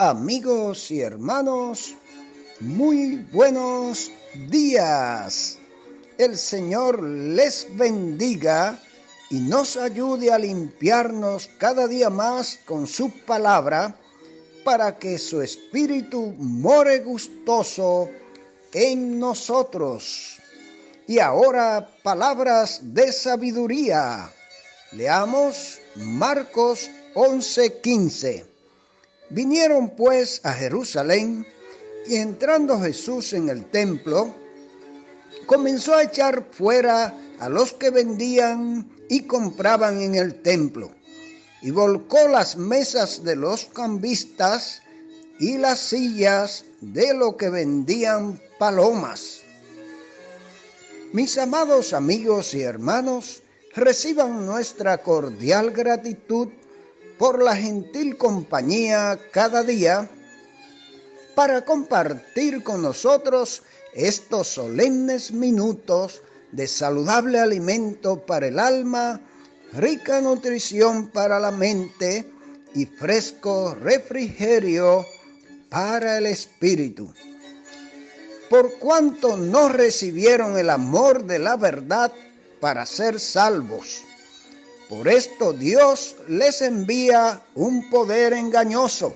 Amigos y hermanos, muy buenos días. El Señor les bendiga y nos ayude a limpiarnos cada día más con su palabra para que su espíritu more gustoso en nosotros. Y ahora, palabras de sabiduría. Leamos Marcos 11:15. Vinieron pues a Jerusalén, y entrando Jesús en el templo, comenzó a echar fuera a los que vendían y compraban en el templo, y volcó las mesas de los cambistas y las sillas de los que vendían palomas. Mis amados amigos y hermanos, reciban nuestra cordial gratitud por la gentil compañía cada día para compartir con nosotros estos solemnes minutos de saludable alimento para el alma, rica nutrición para la mente y fresco refrigerio para el espíritu. Por cuanto no recibieron el amor de la verdad para ser salvos. Por esto Dios les envía un poder engañoso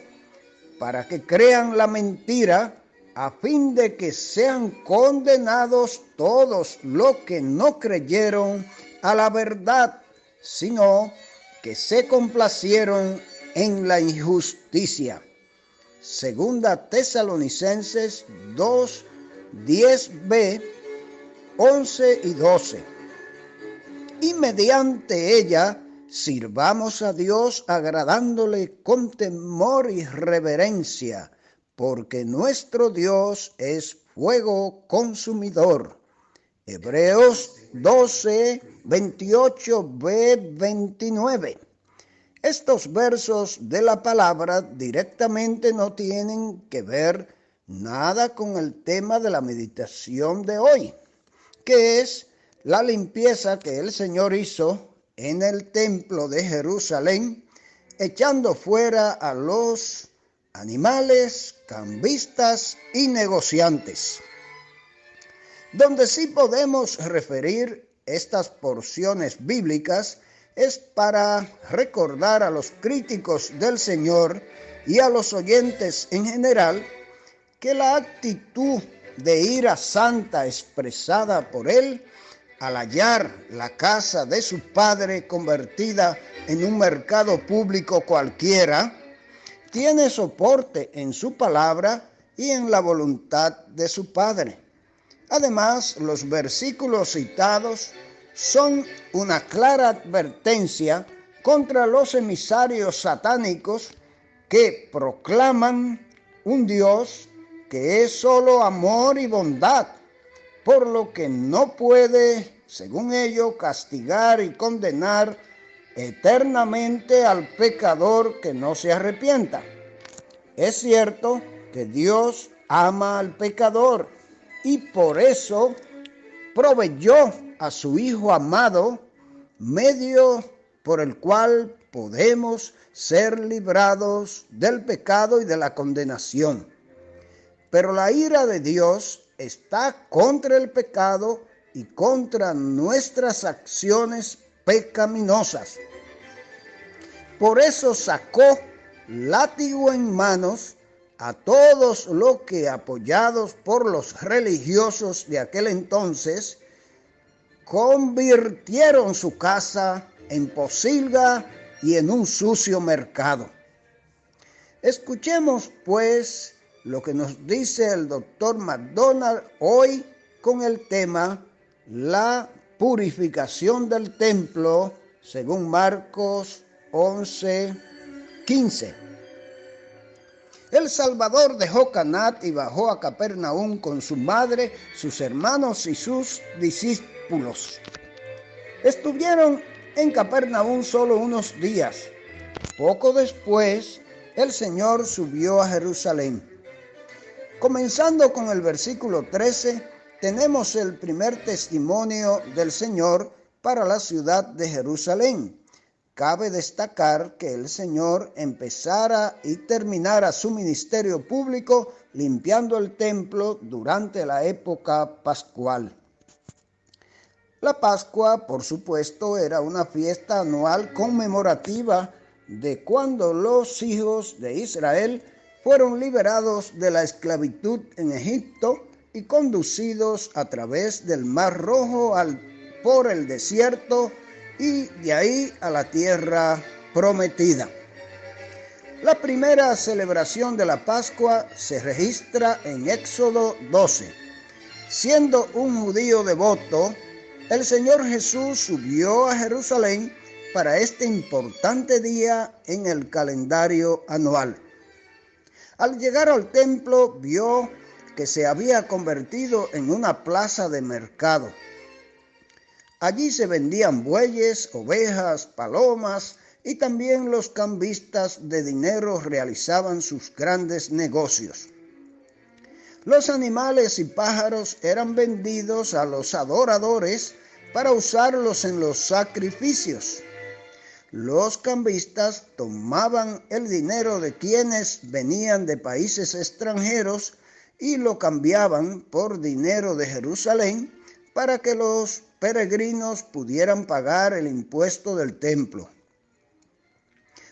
para que crean la mentira, a fin de que sean condenados todos los que no creyeron a la verdad, sino que se complacieron en la injusticia. Segunda Tesalonicenses 2, 10b, 11 y 12. Y mediante ella sirvamos a Dios agradándole con temor y reverencia, porque nuestro Dios es fuego consumidor. Hebreos 12, 28b, 29. Estos versos de la palabra directamente no tienen que ver nada con el tema de la meditación de hoy, que es la limpieza que el Señor hizo en el templo de Jerusalén, echando fuera a los animales, cambistas y negociantes. Donde sí podemos referir estas porciones bíblicas es para recordar a los críticos del Señor y a los oyentes en general que la actitud de ira santa expresada por él al hallar la casa de su padre convertida en un mercado público cualquiera, tiene soporte en su palabra y en la voluntad de su padre. Además, los versículos citados son una clara advertencia contra los emisarios satánicos que proclaman un Dios que es solo amor y bondad, por lo que no puede, según ello, castigar y condenar eternamente al pecador que no se arrepienta. Es cierto que Dios ama al pecador y por eso proveyó a su Hijo amado medio por el cual podemos ser librados del pecado y de la condenación. Pero la ira de Dios está contra el pecado y contra nuestras acciones pecaminosas. Por eso sacó látigo en manos a todos los que, apoyados por los religiosos de aquel entonces, convirtieron su casa en pocilga y en un sucio mercado. Escuchemos pues lo que nos dice el doctor McDonald hoy con el tema la purificación del templo, según Marcos 11:15. El Salvador dejó Canaán y bajó a Capernaum con su madre, sus hermanos y sus discípulos. Estuvieron en Capernaum solo unos días. Poco después, el Señor subió a Jerusalén. Comenzando con el versículo 13, tenemos el primer testimonio del Señor para la ciudad de Jerusalén. cabe destacar que el Señor empezara y terminara su ministerio público limpiando el templo durante la época pascual. La Pascua, por supuesto, era una fiesta anual conmemorativa de cuando los hijos de Israel fueron liberados de la esclavitud en Egipto y conducidos a través del Mar Rojo por el desierto y de ahí a la tierra prometida. La primera celebración de la Pascua se registra en Éxodo 12. Siendo un judío devoto, el Señor Jesús subió a Jerusalén para este importante día en el calendario anual. Al llegar al templo, vio que se había convertido en una plaza de mercado. Allí se vendían bueyes, ovejas, palomas, y también los cambistas de dinero realizaban sus grandes negocios. Los animales y pájaros eran vendidos a los adoradores para usarlos en los sacrificios. Los cambistas tomaban el dinero de quienes venían de países extranjeros y lo cambiaban por dinero de Jerusalén para que los peregrinos pudieran pagar el impuesto del templo.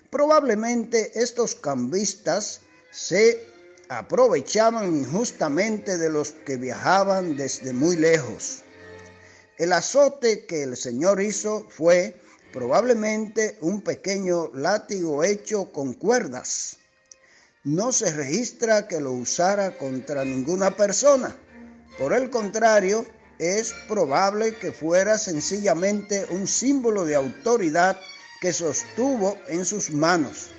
Probablemente estos cambistas se aprovechaban injustamente de los que viajaban desde muy lejos. El azote que el Señor hizo fue probablemente un pequeño látigo hecho con cuerdas. No se registra que lo usara contra ninguna persona. Por el contrario, es probable que fuera sencillamente un símbolo de autoridad que sostuvo en sus manos.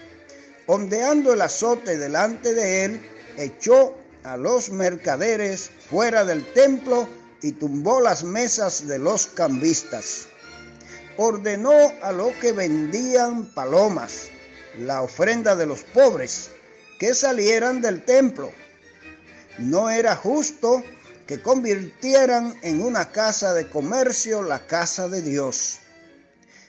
Ondeando el azote delante de él, echó a los mercaderes fuera del templo y tumbó las mesas de los cambistas. Ordenó a los que vendían palomas, la ofrenda de los pobres, que salieran del templo. No era justo que convirtieran en una casa de comercio la casa de Dios.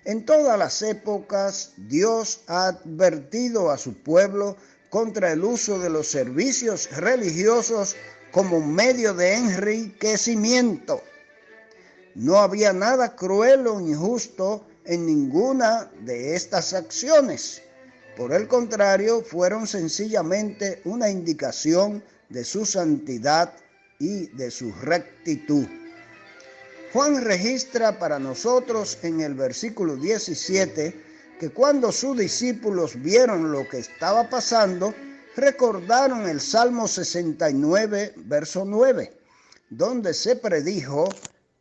En todas las épocas, Dios ha advertido a su pueblo contra el uso de los servicios religiosos como medio de enriquecimiento. No había nada cruel o injusto en ninguna de estas acciones. Por el contrario, fueron sencillamente una indicación de su santidad y de su rectitud. Juan registra para nosotros en el versículo 17 que cuando sus discípulos vieron lo que estaba pasando, recordaron el Salmo 69, verso 9, donde se predijo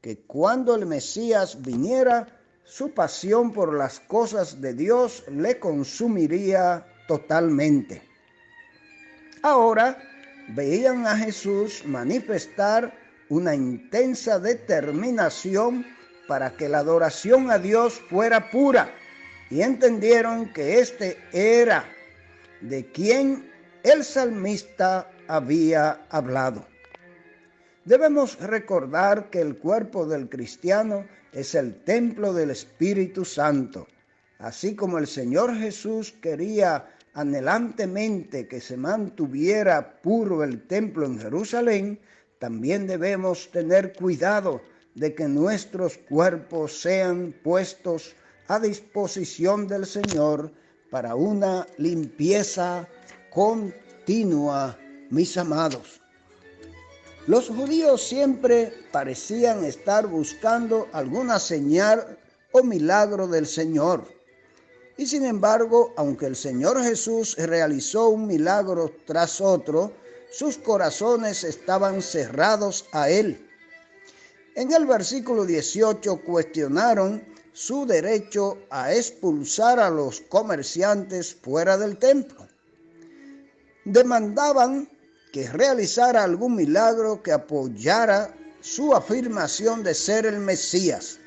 que cuando el Mesías viniera, su pasión por las cosas de Dios le consumiría totalmente. Ahora veían a Jesús manifestar una intensa determinación para que la adoración a Dios fuera pura y entendieron que este era de quien el salmista había hablado. Debemos recordar que el cuerpo del cristiano es el templo del Espíritu Santo. Así como el Señor Jesús quería anhelantemente que se mantuviera puro el templo en Jerusalén, también debemos tener cuidado de que nuestros cuerpos sean puestos a disposición del Señor para una limpieza continua, mis amados. Los judíos siempre parecían estar buscando alguna señal o milagro del Señor. Y sin embargo, aunque el Señor Jesús realizó un milagro tras otro, sus corazones estaban cerrados a Él. En el versículo 18 cuestionaron su derecho a expulsar a los comerciantes fuera del templo. Demandaban que realizara algún milagro que apoyara su afirmación de ser el Mesías.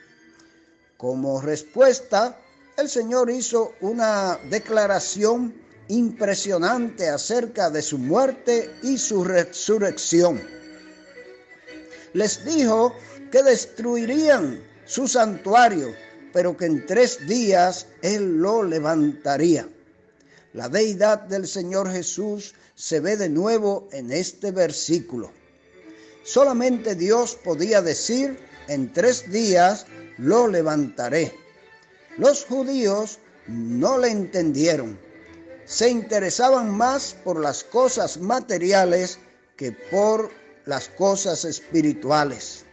Como respuesta, el Señor hizo una declaración impresionante acerca de su muerte y su resurrección. Les dijo que destruirían su santuario pero que en 3 días Él lo levantaría. La deidad del Señor Jesús se ve de nuevo en este versículo. Solamente Dios podía decir, en 3 días lo levantaré. Los judíos no le entendieron. Se interesaban más por las cosas materiales que por las cosas espirituales.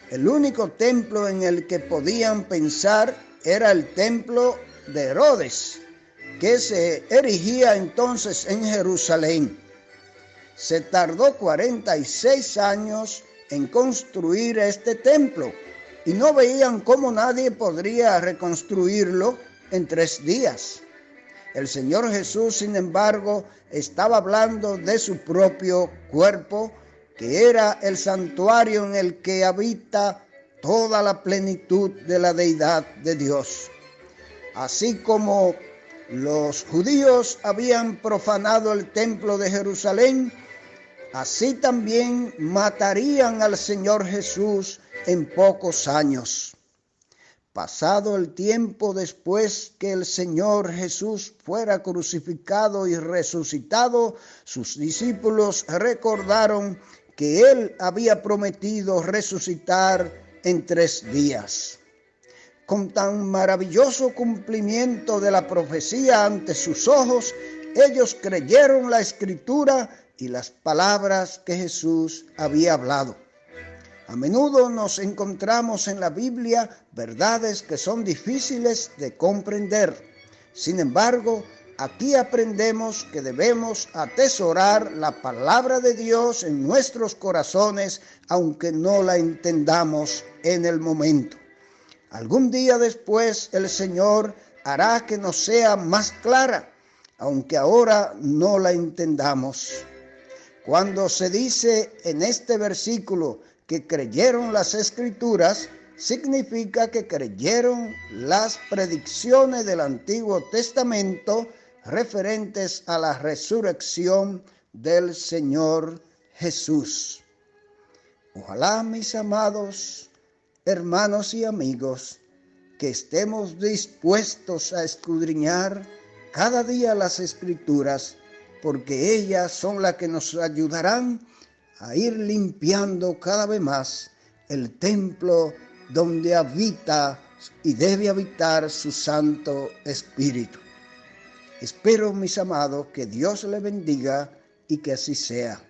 El único templo en el que podían pensar era el templo de Herodes, que se erigía entonces en Jerusalén. Se tardó 46 años en construir este templo y no veían cómo nadie podría reconstruirlo en 3 días. El Señor Jesús, sin embargo, estaba hablando de su propio cuerpo, que era el santuario en el que habita toda la plenitud de la deidad de Dios. Así como los judíos habían profanado el templo de Jerusalén, así también matarían al Señor Jesús en pocos años. Pasado el tiempo después que el Señor Jesús fuera crucificado y resucitado, sus discípulos recordaron que Él había prometido resucitar en 3 días. Con tan maravilloso cumplimiento de la profecía ante sus ojos, ellos creyeron la Escritura y las palabras que Jesús había hablado. A menudo nos encontramos en la Biblia verdades que son difíciles de comprender. Sin embargo, aquí aprendemos que debemos atesorar la palabra de Dios en nuestros corazones, aunque no la entendamos en el momento. Algún día después el Señor hará que nos sea más clara, aunque ahora no la entendamos. Cuando se dice en este versículo que creyeron las Escrituras, significa que creyeron las predicciones del Antiguo Testamento referentes a la resurrección del Señor Jesús. Ojalá, mis amados hermanos y amigos, que estemos dispuestos a escudriñar cada día las Escrituras, porque ellas son las que nos ayudarán a ir limpiando cada vez más el templo donde habita y debe habitar su Santo Espíritu. Espero, mis amados, que Dios les bendiga y que así sea.